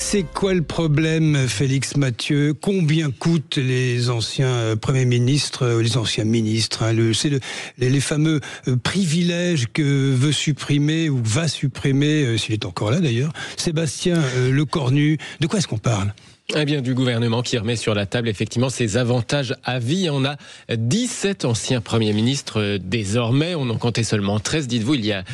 C'est quoi le problème, Félix Mathieu? Combien coûtent les anciens premiers ministres, les anciens ministres, c'est les fameux privilèges que veut supprimer ou va supprimer, s'il est encore là d'ailleurs, Sébastien Lecornu. De quoi est-ce qu'on parle? Eh bien, du gouvernement qui remet sur la table effectivement ses avantages à vie. On a 17 anciens premiers ministres désormais. On en comptait seulement 13, dites-vous, il y a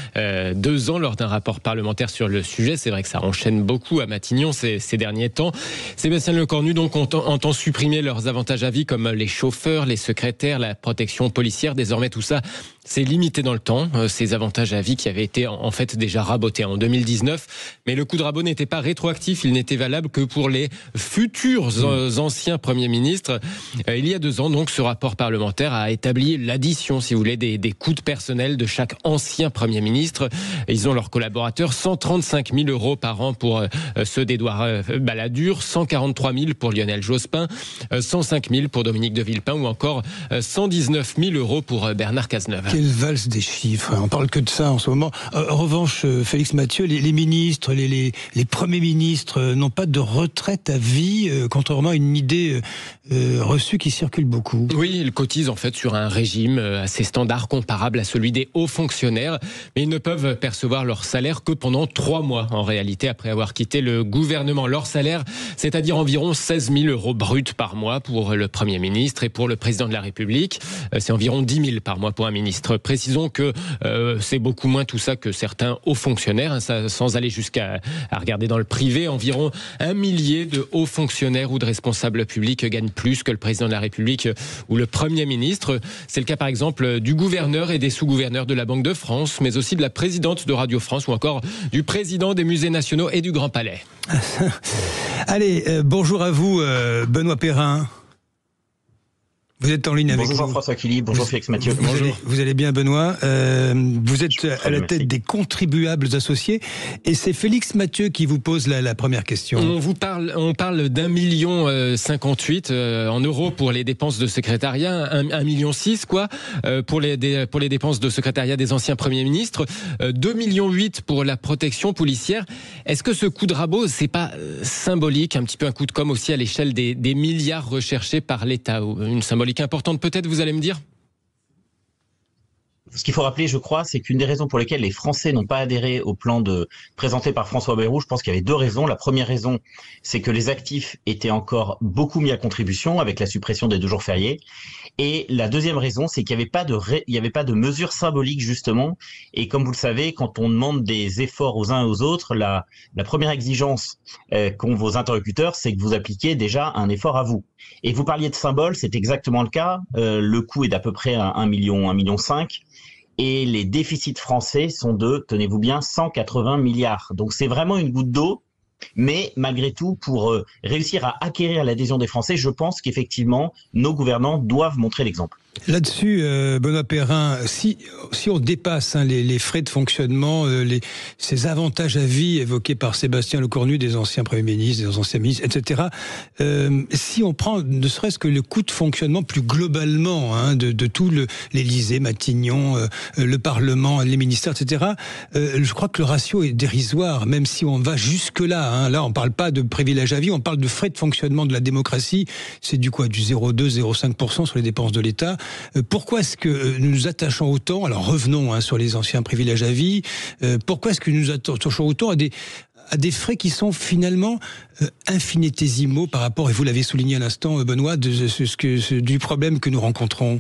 2 ans lors d'un rapport parlementaire sur le sujet. C'est vrai que ça enchaîne beaucoup à Matignon ces derniers temps. Sébastien Lecornu donc entend supprimer leurs avantages à vie comme les chauffeurs, les secrétaires, la protection policière. Désormais, tout ça, c'est limité dans le temps, ces avantages à vie qui avaient été en fait déjà rabotés en 2019. Mais le coup de rabot n'était pas rétroactif, il n'était valable que pour les futurs anciens premiers ministres. Il y a 2 ans, donc, ce rapport parlementaire a établi l'addition, si vous voulez, des coûts de personnel de chaque ancien premier ministre. Ils ont leurs collaborateurs, 135 000 € par an pour ceux d'Édouard Balladur, 143 000 pour Lionel Jospin, 105 000 pour Dominique de Villepin ou encore 119 000 € pour Bernard Cazeneuve. Quelle valse des chiffres, on parle que de ça en ce moment. En revanche, Félix Mathieu, les ministres, les premiers ministres n'ont pas de retraite à vie, contrairement à une idée reçue qui circule beaucoup. Oui, ils cotisent en fait sur un régime assez standard, comparable à celui des hauts fonctionnaires, mais ils ne peuvent percevoir leur salaire que pendant 3 mois, en réalité, après avoir quitté le gouvernement. Leur salaire, c'est-à-dire environ 16 000 € bruts par mois pour le Premier ministre et pour le Président de la République. C'est environ 10 000 par mois pour un ministre. Précisons que c'est beaucoup moins tout ça que certains hauts fonctionnaires, ça, sans aller jusqu'à regarder dans le privé. Environ 1 millier de hauts fonctionnaires ou de responsables publics gagnent plus que le président de la République ou le Premier ministre. C'est le cas par exemple du gouverneur et des sous-gouverneurs de la Banque de France, mais aussi de la présidente de Radio France ou encore du président des musées nationaux et du Grand Palais. Allez, bonjour à vous, Benoît Perrin. Vous êtes en ligne avec nous. Bonjour Jean-François Killy, bonjour Félix Mathieu. Vous allez bien, Benoît. Vous êtes à la tête des contribuables associés et c'est Félix Mathieu qui vous pose la première question. On parle d'1,58 million en euros pour les dépenses de secrétariat, 1,6 million quoi, pour les dépenses de secrétariat des anciens premiers ministres, 2,8 millions pour la protection policière. Est-ce que ce coup de rabot, c'est pas symbolique, un petit peu un coup de com' aussi à l'échelle des milliards recherchés par l'État, une symbolique importante peut-être, vous allez me dire? Ce qu'il faut rappeler, je crois, c'est qu'une des raisons pour lesquelles les Français n'ont pas adhéré au plan présenté par François Bayrou, je pense qu'il y avait 2 raisons. La première raison, c'est que les actifs étaient encore beaucoup mis à contribution avec la suppression des 2 jours fériés. Et la deuxième raison, c'est qu'il n'y avait pas de mesure symbolique, justement. Et comme vous le savez, quand on demande des efforts aux uns et aux autres, la première exigence qu'ont vos interlocuteurs, c'est que vous appliquiez déjà un effort à vous. Et vous parliez de symbole, c'est exactement le cas. Le coût est d'à peu près 1,5 million. Et les déficits français sont de, tenez-vous bien, 180 milliards. Donc c'est vraiment une goutte d'eau. Mais malgré tout, pour réussir à acquérir l'adhésion des Français, je pense qu'effectivement, nos gouvernants doivent montrer l'exemple. Là-dessus, Benoît Perrin, si on dépasse les frais de fonctionnement, ces avantages à vie évoqués par Sébastien Lecornu, des anciens premiers ministres, des anciens ministres, etc., si on prend ne serait-ce que le coût de fonctionnement plus globalement de tout l'Élysée, Matignon, le Parlement, les ministères, etc., je crois que le ratio est dérisoire, même si on va jusque-là. Là, on ne parle pas de privilèges à vie, on parle de frais de fonctionnement de la démocratie. C'est du 0,2-0,5% sur les dépenses de l'État. Pourquoi est-ce que nous nous attachons autant, alors revenons sur les anciens privilèges à vie, pourquoi est-ce que nous nous attachons autant à des frais qui sont finalement infinitésimaux par rapport, et vous l'avez souligné à l'instant, Benoît, du problème que nous rencontrons?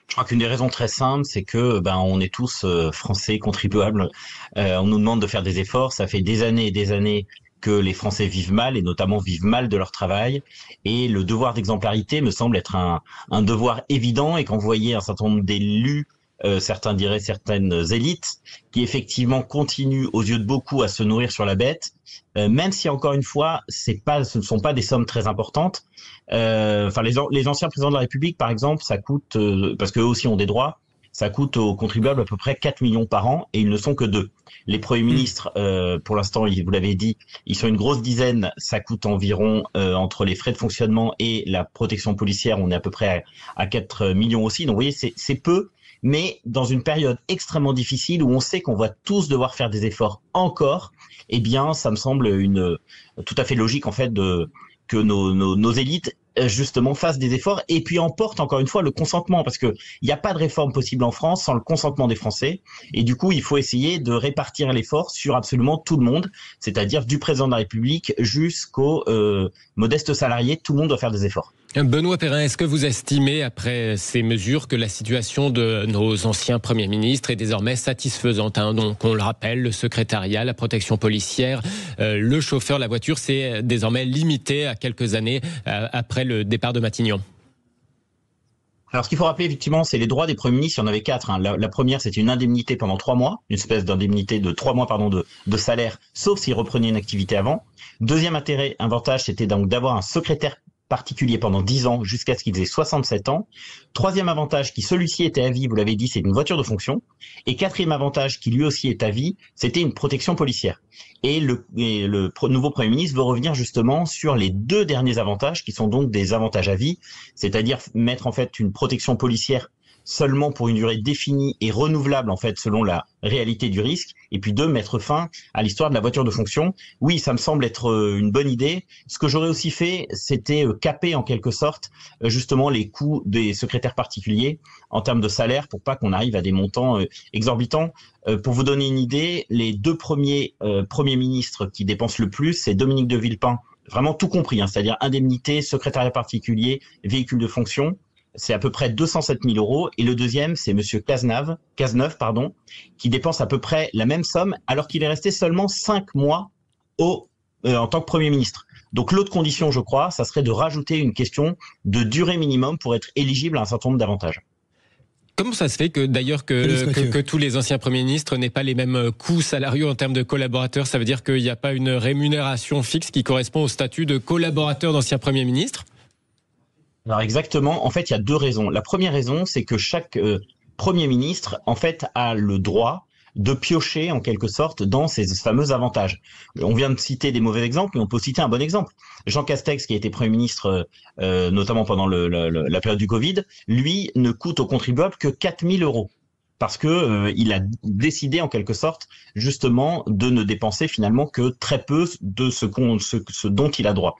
Je crois qu'une des raisons très simples, c'est que on est tous Français contribuables. On nous demande de faire des efforts. Ça fait des années et des années que les Français vivent mal, et notamment vivent mal de leur travail. Et le devoir d'exemplarité me semble être un devoir évident. Et quand vous voyez un certain nombre d'élus, certains diraient certaines élites, qui effectivement continuent aux yeux de beaucoup à se nourrir sur la bête, même si encore une fois, ce ne sont pas des sommes très importantes. Les anciens présidents de la République, par exemple, ça coûte, parce qu'eux aussi ont des droits, ça coûte aux contribuables à peu près 4 millions par an, et ils ne sont que 2. Les premiers ministres, pour l'instant, vous l'avez dit, ils sont une grosse dizaine, ça coûte environ, entre les frais de fonctionnement et la protection policière, on est à peu près à 4 millions aussi. Donc vous voyez, c'est peu, mais dans une période extrêmement difficile où on sait qu'on va tous devoir faire des efforts encore, eh bien, ça me semble tout à fait logique en fait que nos élites justement fassent des efforts et puis emportent encore une fois le consentement, parce que il n'y a pas de réforme possible en France sans le consentement des Français, et du coup il faut essayer de répartir l'effort sur absolument tout le monde, c'est-à-dire du président de la République jusqu'aux modestes salariés. Tout le monde doit faire des efforts. Benoît Périn, est-ce que vous estimez, après ces mesures, que la situation de nos anciens premiers ministres est désormais satisfaisante, hein? Donc, on le rappelle, le secrétariat, la protection policière, le chauffeur, la voiture, c'est désormais limité à quelques années après le départ de Matignon. Alors, ce qu'il faut rappeler, effectivement, c'est les droits des premiers ministres. Il y en avait 4. Hein. La première, c'était une indemnité pendant 3 mois, une espèce d'indemnité de 3 mois, de salaire, sauf s'ils reprenaient une activité avant. Deuxième avantage, c'était donc d'avoir un secrétaire particulier pendant 10 ans jusqu'à ce qu'ils aient 67 ans. Troisième avantage, qui celui-ci était à vie, vous l'avez dit, c'est une voiture de fonction. Et quatrième avantage, qui lui aussi est à vie, c'était une protection policière. Et le nouveau Premier ministre veut revenir justement sur les 2 derniers avantages, qui sont donc des avantages à vie, c'est-à-dire mettre en fait une protection policière seulement pour une durée définie et renouvelable en fait selon la réalité du risque, et puis 2, mettre fin à l'histoire de la voiture de fonction. Oui, ça me semble être une bonne idée. Ce que j'aurais aussi fait, c'était caper en quelque sorte justement les coûts des secrétaires particuliers en termes de salaire, pour pas qu'on arrive à des montants exorbitants. Pour vous donner une idée, les 2 premiers premiers ministres qui dépensent le plus, c'est Dominique de Villepin, vraiment tout compris, hein, c'est-à-dire indemnité, secrétariat particulier, véhicule de fonction. C'est à peu près 207 000 euros. Et le deuxième, c'est monsieur Cazeneuve, qui dépense à peu près la même somme, alors qu'il est resté seulement 5 mois en tant que Premier ministre. Donc l'autre condition, je crois, ça serait de rajouter une question de durée minimum pour être éligible à un certain nombre d'avantages. Comment ça se fait que tous les anciens premiers ministres n'aient pas les mêmes coûts salariaux en termes de collaborateurs? Ça veut dire qu'il n'y a pas une rémunération fixe qui correspond au statut de collaborateur d'ancien Premier ministre? Alors exactement, en fait, il y a 2 raisons. La première raison, c'est que chaque Premier ministre, en fait, a le droit de piocher, en quelque sorte, dans ces fameux avantages. On vient de citer des mauvais exemples, mais on peut citer un bon exemple. Jean Castex, qui a été Premier ministre, notamment pendant la période du Covid, lui, ne coûte aux contribuables que 4 000 euros. Parce que il a décidé, en quelque sorte, justement, de ne dépenser finalement que très peu de ce dont il a droit.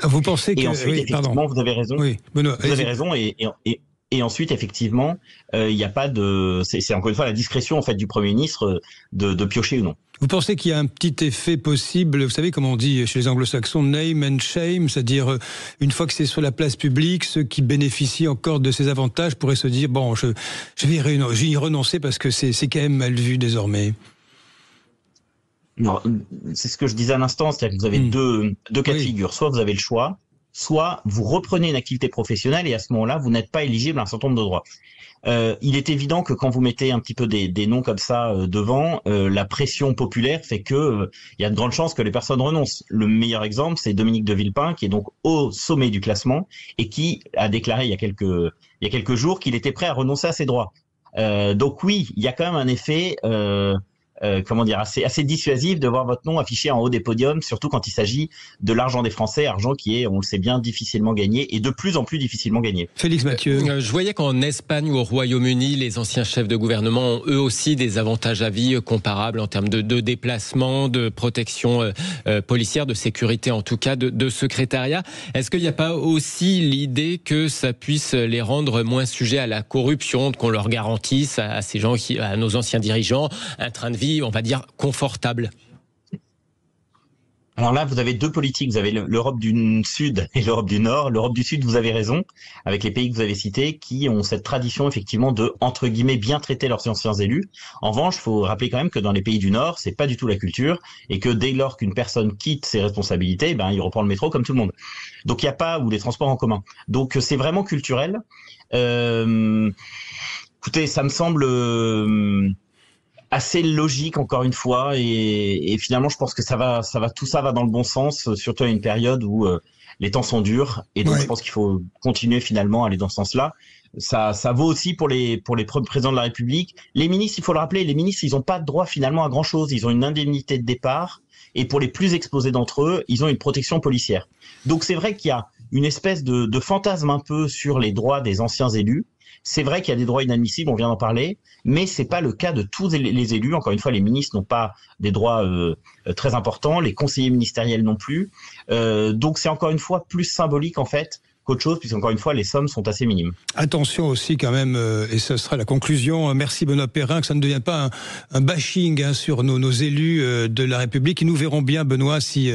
Vous pensez que... Et ensuite, effectivement, vous avez raison. Oui, Benoît, vous avez raison. Et ensuite, effectivement, il n'y a pas de... C'est encore une fois la discrétion en fait du Premier ministre de piocher ou non. Vous pensez qu'il y a un petit effet possible, vous savez comme on dit chez les anglo-saxons, name and shame, c'est-à-dire une fois que c'est sur la place publique, ceux qui bénéficient encore de ces avantages pourraient se dire, bon, je vais y renoncer parce que c'est quand même mal vu désormais. Non, c'est ce que je disais à l'instant, c'est-à-dire que vous avez deux cas de figure. Soit vous avez le choix, soit vous reprenez une activité professionnelle et à ce moment-là, vous n'êtes pas éligible à un certain nombre de droits. Il est évident que quand vous mettez un petit peu des noms comme ça devant, la pression populaire fait que il y a de grandes chances que les personnes renoncent. Le meilleur exemple, c'est Dominique de Villepin, qui est donc au sommet du classement et qui a déclaré il y a quelques jours qu'il était prêt à renoncer à ses droits. Donc oui, il y a quand même un effet assez dissuasif de voir votre nom affiché en haut des podiums, surtout quand il s'agit de l'argent des Français, argent qui est, on le sait bien, difficilement gagné et de plus en plus difficilement gagné. Félix Mathieu. Je voyais qu'en Espagne ou au Royaume-Uni, les anciens chefs de gouvernement ont eux aussi des avantages à vie comparables en termes de déplacement, de protection policière, de sécurité en tout cas, de secrétariat. Est-ce qu'il n'y a pas aussi l'idée que ça puisse les rendre moins sujets à la corruption, qu'on leur garantisse à ces gens, à nos anciens dirigeants, un train de vie, on va dire, confortable? Alors là, vous avez deux politiques. Vous avez l'Europe du Sud et l'Europe du Nord. L'Europe du Sud, vous avez raison, avec les pays que vous avez cités, qui ont cette tradition, effectivement, de, entre guillemets, bien traiter leurs anciens élus. En revanche, il faut rappeler quand même que dans les pays du Nord, c'est pas du tout la culture, et que dès lors qu'une personne quitte ses responsabilités, il reprend le métro comme tout le monde. Donc il n'y a pas, ou les transports en commun. Donc c'est vraiment culturel. Écoutez, ça me semble assez logique encore une fois et finalement je pense que tout ça va dans le bon sens, surtout à une période où les temps sont durs et donc je pense qu'il faut continuer finalement à aller dans ce sens-là. Ça vaut aussi pour les présidents de la République. Les ministres, il faut le rappeler, les ministres ils ont pas de droit finalement à grand chose. Ils ont une indemnité de départ et pour les plus exposés d'entre eux, ils ont une protection policière. Donc c'est vrai qu'il y a une espèce de fantasme un peu sur les droits des anciens élus. C'est vrai qu'il y a des droits inadmissibles, on vient d'en parler, mais c'est pas le cas de tous les élus. Encore une fois, les ministres n'ont pas des droits très importants, les conseillers ministériels non plus. Donc c'est encore une fois plus symbolique en fait qu'autre chose, puisqu'encore une fois, les sommes sont assez minimes. Attention aussi quand même, et ce sera la conclusion, merci Benoît Périn, que ça ne devienne pas un bashing sur nos élus de la République. Et nous verrons bien, Benoît, si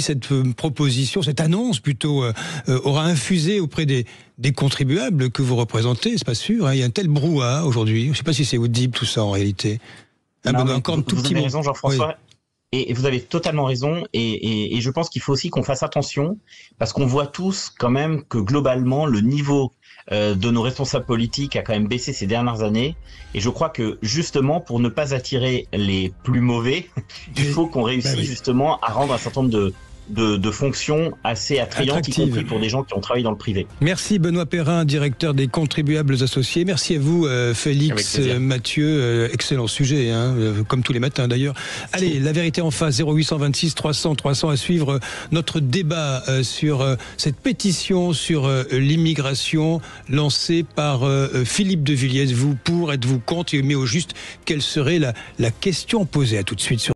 cette proposition, cette annonce plutôt, aura infusé auprès des contribuables que vous représentez, c'est pas sûr. Hein, il y a un tel brouhaha aujourd'hui, je ne sais pas si c'est audible tout ça en réalité. Benoît, encore un tout petit mot. Vous avez raison, Jean-François. Oui. Et vous avez totalement raison, et je pense qu'il faut aussi qu'on fasse attention, parce qu'on voit tous quand même que globalement le niveau de nos responsables politiques a quand même baissé ces dernières années, et je crois que justement pour ne pas attirer les plus mauvais, il faut qu'on réussisse justement à rendre un certain nombre de fonctions assez attrayantes, y compris pour des gens qui ont travaillé dans le privé. Merci Benoît Périn, directeur des contribuables associés. Merci à vous Félix Mathieu, excellent sujet, hein, comme tous les matins d'ailleurs. Allez, la vérité en face, 0826 300 300 à suivre notre débat sur cette pétition sur l'immigration lancée par Philippe de Villiers. Êtes-vous pour, êtes-vous contre, mais au juste, quelle serait la question posée? À tout de suite sur